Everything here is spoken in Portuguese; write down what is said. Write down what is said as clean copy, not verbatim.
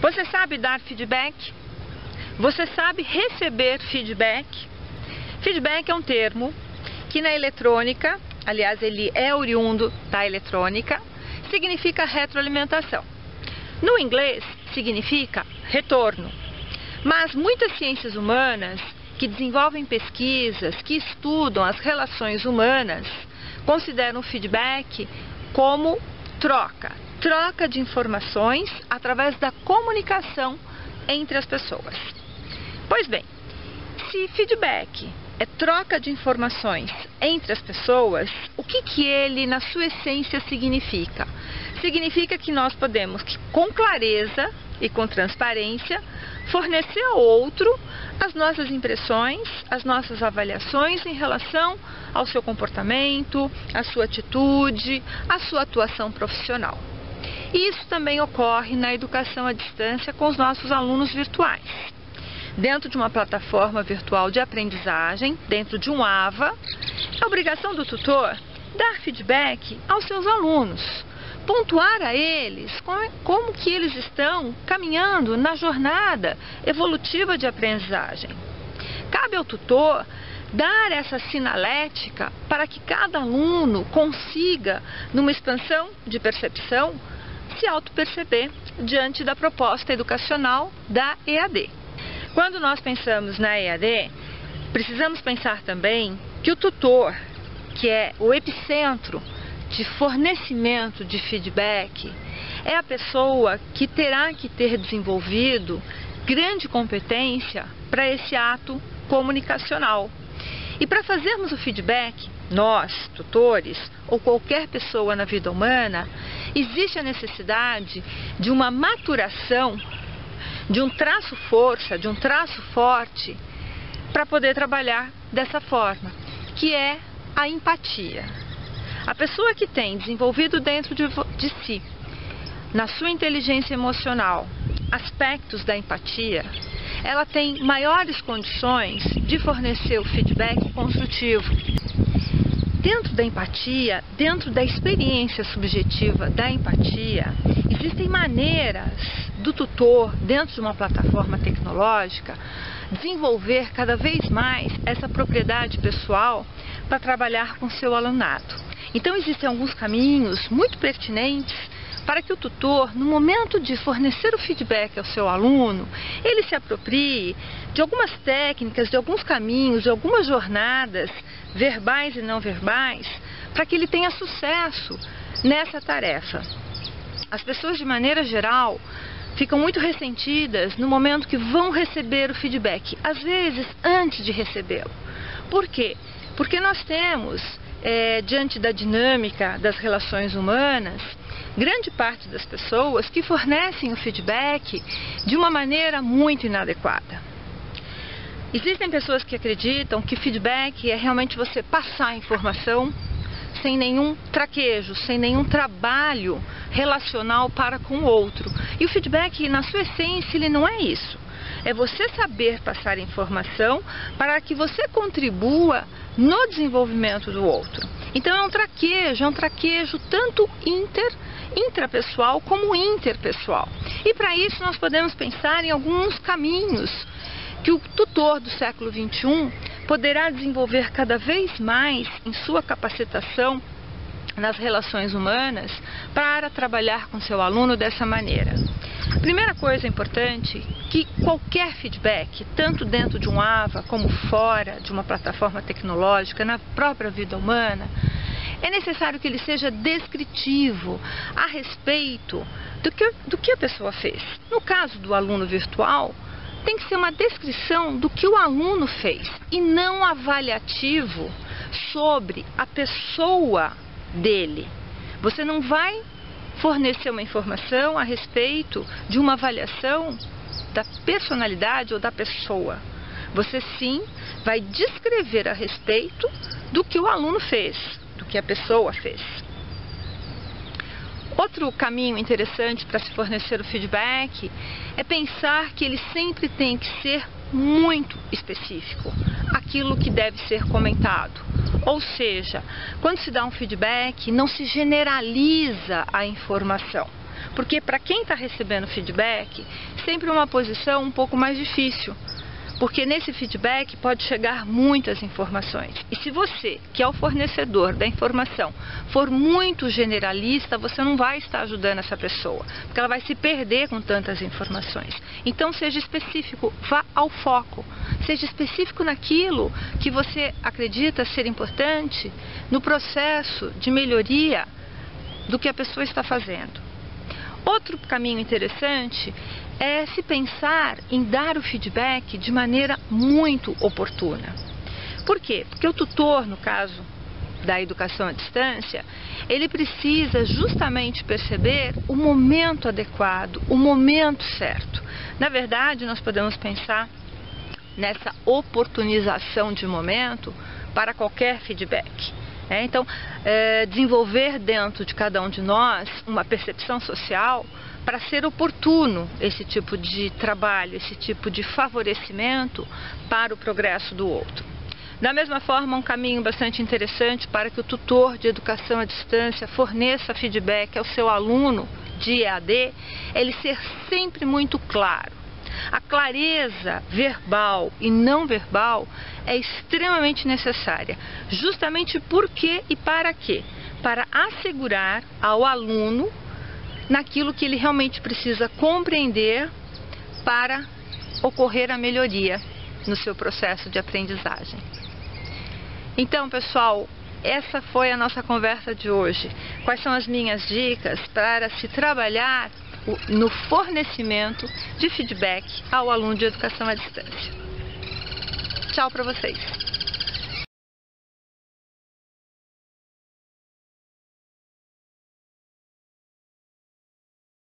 Você sabe dar feedback? Você sabe receber feedback? Feedback é um termo que na eletrônica, aliás, ele é oriundo da eletrônica, significa retroalimentação. No inglês, significa retorno. Mas muitas ciências humanas que desenvolvem pesquisas, que estudam as relações humanas, consideram o feedback como troca de informações através da comunicação entre as pessoas. Pois bem, se feedback é troca de informações entre as pessoas, o que ele, na sua essência, significa? Significa que nós podemos, com clareza e com transparência, fornecer ao outro as nossas impressões, as nossas avaliações em relação ao seu comportamento, à sua atitude, à sua atuação profissional. E isso também ocorre na educação à distância com os nossos alunos virtuais. Dentro de uma plataforma virtual de aprendizagem, dentro de um AVA, é obrigação do tutor dar feedback aos seus alunos, pontuar a eles como que eles estão caminhando na jornada evolutiva de aprendizagem. Cabe ao tutor dar essa sinalética para que cada aluno consiga, numa expansão de percepção, se auto-perceber diante da proposta educacional da EAD. Quando nós pensamos na EAD, precisamos pensar também que o tutor, que é o epicentro de fornecimento de feedback, é a pessoa que terá que ter desenvolvido grande competência para esse ato comunicacional. E para fazermos o feedback, nós, tutores, ou qualquer pessoa na vida humana, existe a necessidade de uma maturação, de um traço força, de um traço forte, para poder trabalhar dessa forma, que é a empatia. A pessoa que tem desenvolvido dentro de si, na sua inteligência emocional, aspectos da empatia, ela tem maiores condições de fornecer o feedback construtivo. Dentro da empatia, dentro da experiência subjetiva da empatia, existem maneiras do tutor, dentro de uma plataforma tecnológica, desenvolver cada vez mais essa propriedade pessoal para trabalhar com seu alunado. Então existem alguns caminhos muito pertinentes para que o tutor, no momento de fornecer o feedback ao seu aluno, ele se aproprie de algumas técnicas, de alguns caminhos, de algumas jornadas, verbais e não verbais, para que ele tenha sucesso nessa tarefa. As pessoas, de maneira geral, ficam muito ressentidas no momento que vão receber o feedback, às vezes antes de recebê-lo. Por quê? Porque nós temos, diante da dinâmica das relações humanas, grande parte das pessoas que fornecem o feedback de uma maneira muito inadequada. Existem pessoas que acreditam que feedback é realmente você passar a informação sem nenhum traquejo, sem nenhum trabalho relacional para com o outro. E o feedback, na sua essência, ele não é isso. É você saber passar informação para que você contribua no desenvolvimento do outro. Então é um traquejo tanto intrapessoal como interpessoal. E para isso nós podemos pensar em alguns caminhos que o tutor do século XXI poderá desenvolver cada vez mais em sua capacitação nas relações humanas para trabalhar com seu aluno dessa maneira. Primeira coisa importante, que qualquer feedback, tanto dentro de um AVA como fora de uma plataforma tecnológica, na própria vida humana, é necessário que ele seja descritivo a respeito do que a pessoa fez. No caso do aluno virtual, tem que ser uma descrição do que o aluno fez e não avaliativo sobre a pessoa dele. Você não vai fornecer uma informação a respeito de uma avaliação da personalidade ou da pessoa. Você sim vai descrever a respeito do que o aluno fez, do que a pessoa fez. Outro caminho interessante para se fornecer o feedback é pensar que ele sempre tem que ser muito específico, aquilo que deve ser comentado. Ou seja, quando se dá um feedback, não se generaliza a informação. Porque para quem está recebendo feedback, sempre é uma posição um pouco mais difícil. Porque nesse feedback pode chegar muitas informações. E se você, que é o fornecedor da informação, for muito generalista, você não vai estar ajudando essa pessoa, porque ela vai se perder com tantas informações. Então seja específico, vá ao foco. Seja específico naquilo que você acredita ser importante no processo de melhoria do que a pessoa está fazendo. Outro caminho interessante é se pensar em dar o feedback de maneira muito oportuna. Por quê? Porque o tutor, no caso da educação à distância, ele precisa justamente perceber o momento adequado, o momento certo. Na verdade, nós podemos pensar nessa oportunização de momento para qualquer feedback. Então, desenvolver dentro de cada um de nós uma percepção social para ser oportuno esse tipo de trabalho, esse tipo de favorecimento para o progresso do outro. Da mesma forma, um caminho bastante interessante para que o tutor de educação à distância forneça feedback ao seu aluno de EAD, é ele ser sempre muito claro. A clareza verbal e não verbal é extremamente necessária, justamente por quê e para quê? Para assegurar ao aluno naquilo que ele realmente precisa compreender para ocorrer a melhoria no seu processo de aprendizagem. Então, pessoal, essa foi a nossa conversa de hoje. Quais são as minhas dicas para se trabalhar no fornecimento de feedback ao aluno de educação à distância? Tchau para vocês!